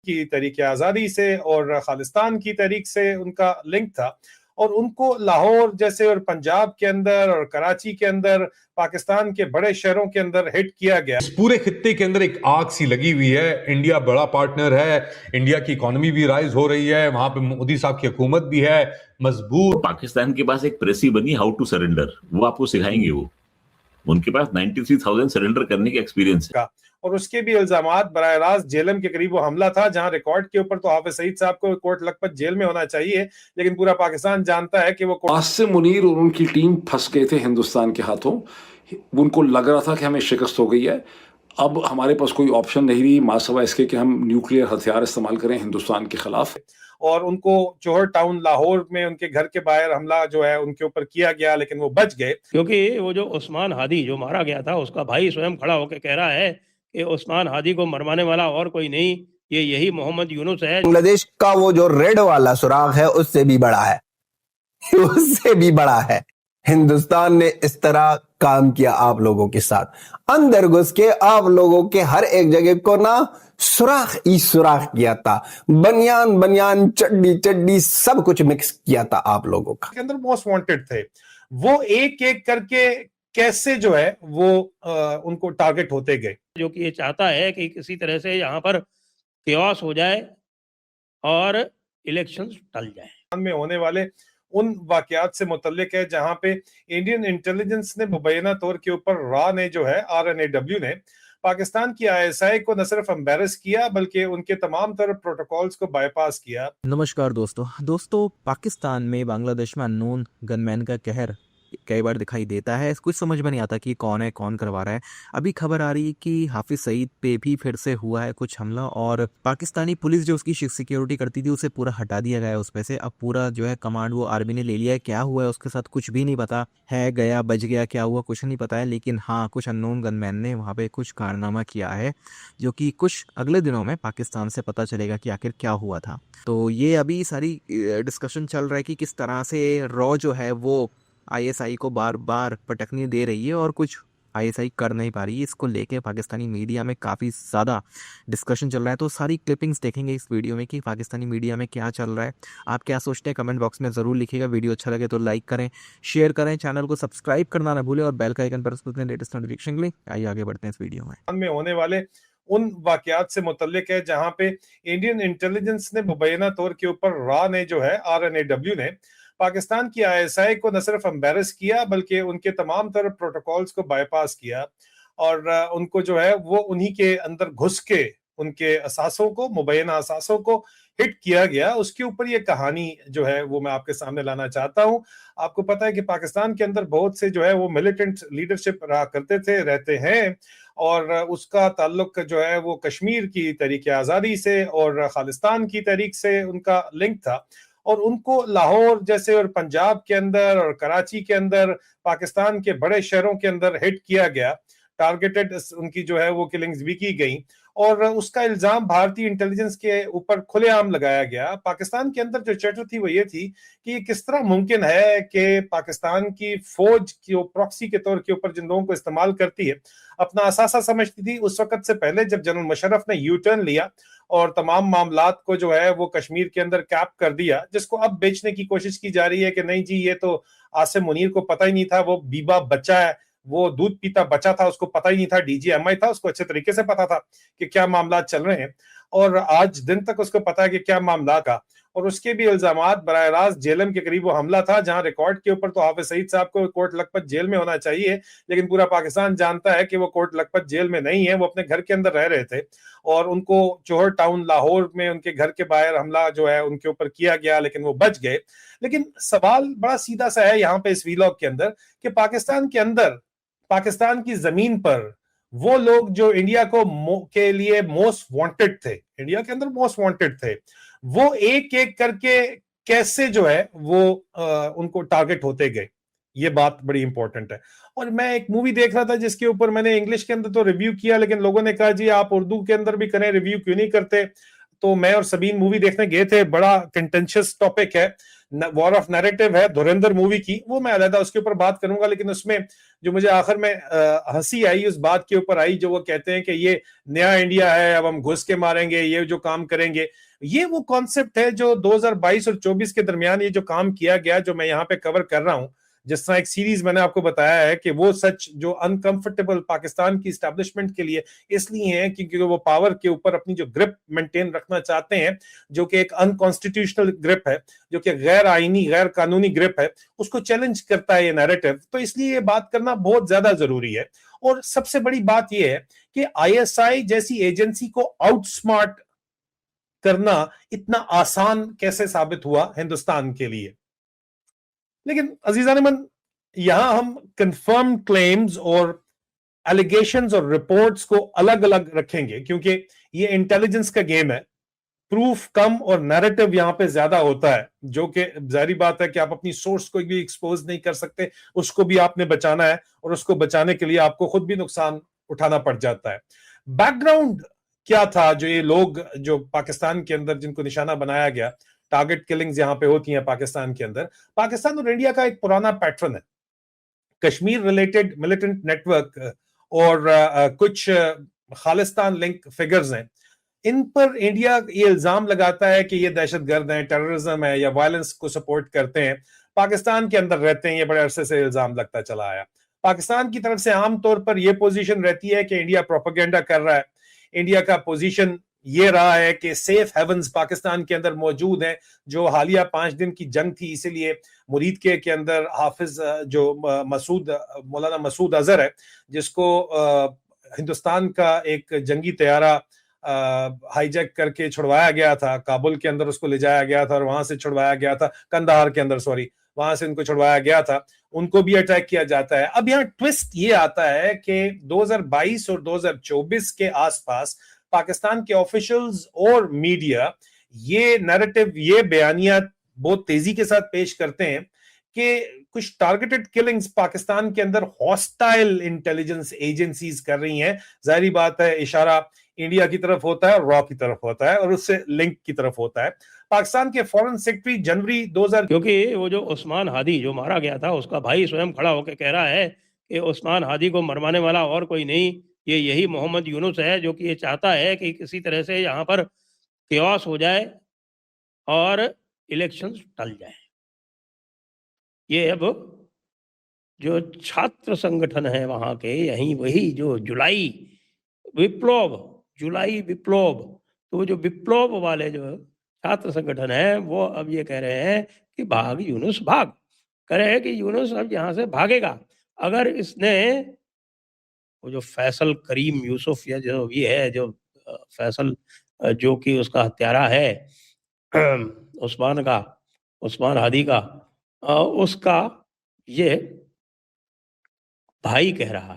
की तहरीक आज़ादी से और खालिस्तान की तहरीक से उनका लिंक था, और उनको लाहौर जैसे और पंजाब के अंदर और कराची के अंदर पाकिस्तान के बड़े शहरों के अंदर हिट किया गया। इस पूरे खित्ते के अंदर एक आग सी लगी हुई है। इंडिया बड़ा पार्टनर है, इंडिया की इकोनॉमी भी राइज हो रही है, वहां पे मोदी साहब की हुकूमत भी है मजबूत। पाकिस्तान के पास एक प्रेस ही बनी हाउ टू सरेंडर, वो आपको सिखाएंगे। वो उनके पास 93,000 सरेंडर करने का एक्सपीरियंस है। और उसके भी इल्जामात बराह रास्त जेलम के करीब वो हमला था, जहां रिकॉर्ड के ऊपर तो हाफिज सईद साहब को कोर्ट लखपत जेल में होना चाहिए, लेकिन पूरा पाकिस्तान जानता है कि वो आसिम मुनीर और उनकी टीम फंस गए थे हिंदुस्तान के हाथों। उनको लग रहा था कि हमें शिकस्त हो गई है, अब हमारे पास कोई ऑप्शन नहीं रही मासवा इसके कि हम न्यूक्लियर हथियार इस्तेमाल करें हिंदुस्तान के खिलाफ। और उनको जोहर टाउन लाहौर में उनके घर के बाहर हमला जो है उनके ऊपर किया गया, लेकिन वो बच गए। क्योंकि वो जो उस्मान हादी जो मारा गया था, उसका भाई स्वयं खड़ा होकर कह रहा है कि उस्मान हादी को मरवाने वाला और कोई नहीं, ये यही मोहम्मद यूनुस है। बांग्लादेश का वो जो रेड वाला सुराग है उससे भी बड़ा है, उससे भी बड़ा है। हिंदुस्तान ने इस तरह काम किया आप लोगों के साथ, अंदर घुस के आप लोगों के हर एक जगह को ना सुराख ही सुराख किया था, बनियान बनियान चड्डी चड्डी सब कुछ मिक्स किया था आप लोगों का। के अंदर मोस्ट वांटेड थे, वो एक एक करके कैसे जो है वो उनको टारगेट होते गए। जो कि ये चाहता है कि किसी तरह से यहाँ पर केओस हो जाए और इलेक्शंस टल जाए। में होने वाले उन वाकयात से मुतल्लिक है जहां पे इंडियन इंटेलिजेंस ने मुबैना तौर के ऊपर रा ने जो है RNAW ने पाकिस्तान की ISI को न सिर्फ एम्बेरस किया बल्कि उनके तमाम तरह प्रोटोकॉल्स को बाईपास किया। नमस्कार दोस्तों, पाकिस्तान में बांग्लादेश में अननोन गनमैन का कहर कई बार दिखाई देता है। कुछ समझ में नहीं आता कि कौन है, कौन करवा रहा है। अभी खबर आ रही है कि हाफिज सईद पे भी फिर से हुआ है कुछ हमला, और पाकिस्तानी पुलिस जो उसकी सिक्योरिटी करती थी उसे पूरा हटा दिया गया है उस पे से। अब पूरा जो है कमांड वो आर्मी ने ले लिया है। क्या हुआ है उसके साथ कुछ भी नहीं पता है, गया बच गया, क्या हुआ कुछ नहीं पता है। लेकिन हाँ, कुछ अननोन गनमैन ने वहाँ पे कुछ कारनामा किया है, जो कि कुछ अगले दिनों में पाकिस्तान से पता चलेगा कि आखिर क्या हुआ था। तो ये अभी सारी डिस्कशन चल रहा है कि किस तरह से रॉ जो है वो ISI को बार बार पटकनी दे रही है और कुछ ISI कर नहीं पा रही है। इसको लेके पाकिस्तानी मीडिया में काफ़ी ज़्यादा डिस्कशन चल रहा है। तो सारी क्लिपिंग्स देखेंगे इस वीडियो में कि पाकिस्तानी मीडिया में क्या चल रहा है। आप क्या सोचते हैं कमेंट बॉक्स में ज़रूर लिखिएगा। वीडियो अच्छा लगे तो लाइक करें, शेयर करें, चैनल को सब्सक्राइब करना ना भूलें और बेल का आइकन प्रेस करें लेटेस्ट नोटिफिकेशन के लिए। आइए आगे बढ़ते हैं इस वीडियो में होने वाले उन वाकयात से मुतल्लिक है जहां पे इंडियन इंटेलिजेंस ने मुबैना तौर के ऊपर रा ने जो है RNAW ने पाकिस्तान की ISI को न सिर्फ एम्बेरस किया बल्कि उनके तमाम तरह प्रोटोकॉल्स को बाईपास किया, और उनको जो है वो उन्हीं के अंदर घुस के उनके असासों को, मुबैना असासों को हिट किया गया। उसके ऊपर ये कहानी जो है वो मैं आपके सामने लाना चाहता हूं। आपको पता है कि पाकिस्तान के अंदर बहुत से जो है वो मिलिटेंट लीडरशिप रहा करते थे, रहते हैं, और उसका ताल्लुक जो है वो कश्मीर की तहरीक आज़ादी से और खालिस्तान की तहरीक से उनका लिंक था, और उनको लाहौर जैसे और पंजाब के अंदर और कराची के अंदर पाकिस्तान के बड़े शहरों के अंदर हिट किया गया। टारगेटेड उनकी जो है वो किलिंग्स भी की गई, और उसका इल्जाम भारतीय इंटेलिजेंस के ऊपर खुलेआम लगाया गया। पाकिस्तान के अंदर जो चर्चा थी वो ये थी कि ये किस तरह मुमकिन है कि पाकिस्तान की फौज की प्रॉक्सी के तौर के ऊपर जिन लोगों को इस्तेमाल करती है अपना असासा समझती थी। उस वक्त से पहले जब जनरल मुशर्रफ ने यू टर्न लिया और तमाम मामलात को जो है वो कश्मीर के अंदर कैप कर दिया, जिसको अब बेचने की कोशिश की जा रही है कि नहीं जी ये तो आसिम मुनीर को पता ही नहीं था, वो बीबा बच्चा है, वो दूध पीता बच्चा था, उसको पता ही नहीं था, DGMI था, उसको अच्छे तरीके से पता था कि क्या मामला चल रहे हैं, और आज दिन तक उसको पता है कि क्या मामला का। और उसके भी इल्जामात बराह रास्त जेलम के करीब वो हमला था, जहां रिकॉर्ड के ऊपर तो हाफिज सईद साहब को कोर्ट लखपत जेल में होना चाहिए, लेकिन पूरा पाकिस्तान जानता है कि वो कोर्ट लखपत जेल में नहीं है, वो अपने घर के अंदर रह रहे थे, और उनको जोहर टाउन लाहौर में उनके घर के बाहर हमला जो है उनके ऊपर किया गया, लेकिन वो बच गए। लेकिन सवाल बड़ा सीधा सा है यहाँ पे इस वीलॉग के अंदर कि पाकिस्तान के अंदर, पाकिस्तान की जमीन पर वो लोग जो इंडिया के लिए मोस्ट वांटेड थे, इंडिया के अंदर मोस्ट वांटेड थे, वो एक एक करके कैसे जो है वो उनको टारगेट होते गए। ये बात बड़ी इंपॉर्टेंट है। और मैं एक मूवी देख रहा था जिसके ऊपर मैंने इंग्लिश के अंदर तो रिव्यू किया, लेकिन लोगों ने कहा जी आप उर्दू के अंदर भी करें, रिव्यू क्यों नहीं करते। तो मैं और सबीन मूवी देखने गए थे, बड़ा कंटेंशियस टॉपिक है, वॉर ऑफ नैरेटिव है धुरंधर मूवी की, वो मैं अलग उसके ऊपर बात करूंगा। लेकिन उसमें जो मुझे आखिर में हंसी आई उस बात के ऊपर आई, जो वो कहते हैं कि ये नया इंडिया है, अब हम घुस के मारेंगे, ये जो काम करेंगे, ये वो कॉन्सेप्ट है जो 2022 और 24 के दरमियान ये जो काम किया गया, जो मैं यहाँ पे कवर कर रहा हूं, जिस तरह एक सीरीज मैंने आपको बताया है कि वो सच जो अनकंफर्टेबल पाकिस्तान की एस्टैब्लिशमेंट के लिए इसलिए है क्योंकि वो पावर के ऊपर अपनी जो ग्रिप मेंटेन रखना चाहते हैं, जो कि एक अनकॉन्स्टिट्यूशनल ग्रिप है, जो कि गैर आईनी गैर कानूनी ग्रिप है, उसको चैलेंज करता है ये नैरेटिव। तो इसलिए ये बात करना बहुत ज्यादा जरूरी है। और सबसे बड़ी बात यह है कि ISI जैसी एजेंसी को आउटस्मार्ट करना इतना आसान कैसे साबित हुआ हिंदुस्तान के लिए। लेकिन अजीज़ान, यहां हम कंफर्म क्लेम्स और एलिगेशंस और रिपोर्ट्स को अलग अलग रखेंगे, क्योंकि ये इंटेलिजेंस का गेम है। प्रूफ कम और नैरेटिव यहां पे ज्यादा होता है, जो कि जाहिर बात है कि आप अपनी सोर्स को भी एक्सपोज नहीं कर सकते, उसको भी आपने बचाना है, और उसको बचाने के लिए आपको खुद भी नुकसान उठाना पड़ जाता है। बैकग्राउंड क्या था जो ये लोग जो पाकिस्तान के अंदर जिनको निशाना बनाया गया, टारगेट किलिंग्स यहां पे होती हैं पाकिस्तान के अंदर। पाकिस्तान और इंडिया का एक पुराना पैटर्न है, कश्मीर रिलेटेड मिलिटेंट नेटवर्क और कुछ खालिस्तान लिंक फिगर्स हैं, इन पर इंडिया ये इल्जाम लगाता है कि ये दहशतगर्द हैं, टेररिज्म है या वायलेंस को सपोर्ट करते हैं, पाकिस्तान के अंदर रहते हैं। ये बड़े अरसे से इल्जाम लगता चला आया। पाकिस्तान की तरफ से आमतौर पर यह पोजीशन रहती है कि इंडिया प्रोपेगेंडा कर रहा है। इंडिया का पोजीशन ये रहा है कि सेफ हेवंस पाकिस्तान के अंदर मौजूद हैं। जो हालिया 5 दिन की जंग थी, इसीलिए मुरीद के अंदर हाफिज जो मौलाना मसूद अजहर है, जिसको हिंदुस्तान का एक जंगी तैयारा हाईजैक करके छुड़वाया गया था, काबुल के अंदर उसको ले जाया गया था और वहां से छुड़वाया गया था, कंदाहार के अंदर, सॉरी, वहां से उनको छुड़वाया गया था, उनको भी अटैक किया जाता है। अब यहाँ ट्विस्ट ये आता है कि 2022 और 2024 के आसपास पाकिस्तान के ऑफिशियल्स और मीडिया ये नैरेटिव, ये बयानियां बहुत तेजी के साथ पेश करते हैं कि कुछ टारगेटेड किलिंग्स पाकिस्तान के अंदर हॉस्टाइल इंटेलिजेंस एजेंसीज कर रही हैं। जाहिर बात है इशारा इंडिया की तरफ होता है, रॉ की तरफ होता है और उससे लिंक की तरफ होता है। पाकिस्तान के फॉरेन सेक्रेटरी जनवरी 2000, क्योंकि वो जो उस्मान हादी जो मारा गया था, उसका भाई स्वयं खड़ा होकर कह रहा है कि उस्मान हादी को मरवाने वाला और कोई नहीं, ये यही मोहम्मद यूनुस है, जो कि ये चाहता है कि किसी तरह से यहाँ पर केओस हो जाए और इलेक्शंस टल जाए। ये अब जो छात्र संगठन है वहाँ के, यहीं वही जो जुलाई विप्लव, तो वो जो विप्लव वाले जो छात्र संगठन है, वो अब ये कह रहे हैं कि भाग यूनुस भाग, कह रहे हैं कि यूनुस अब यहाँ से भागेगा अगर इसने वो जो फैसल करीम यूसुफ या जो ये है, जो फैसल जो कि उसका हत्यारा है उस्मान हादी का, उसका ये भाई कह रहा है।